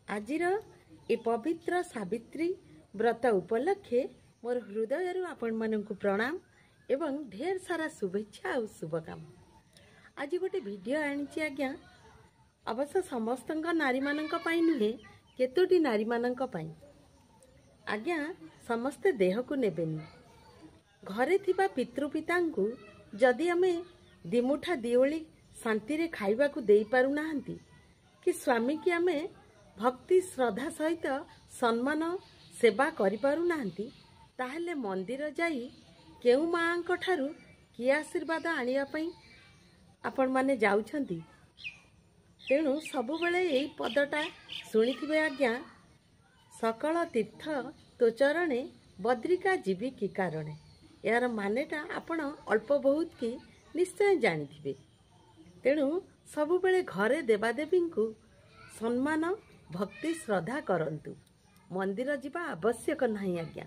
आजिर ए पवित्र सावित्री व्रत उपलक्षे मोर हृदय आपण मानकु प्रणाम एवं ढेर सारा शुभेच्छा और शुभकामना। आज गोटे वीडियो आनी आज्ञा अवश्य समस्त नारी मानक पई नुहे केतोटी नारी मानक पई आज्ञा समस्ते देह को नेबेनी। घरे थिबा पितृपिता को जदि आमे दिमुठा दिओली शांति रे खाइबा को देई पारु नाहंती कि स्वामी की आमे भक्ति श्रद्धा सहित सम्मान सेवा करि पारु नाहंती ताहले मंदिर जाई केउ मांक ठारू कि आशीर्वाद आनिया पई आपण माने जाउछंती। तेणु सबु बेले एई पदटा सुनिथिबे आज्ञा, सकल तीर्थ तो चरणे बद्रिका जीवी की कारणे। यार मानेटा आपण अल्प बहुत की निश्चय जानिथिबे। तेणु सबु बेले घरे देवादेवी को सम्मान भक्ति श्रद्धा करंतु। मंदिर जीवा आवश्यक नहीं आज्ञा।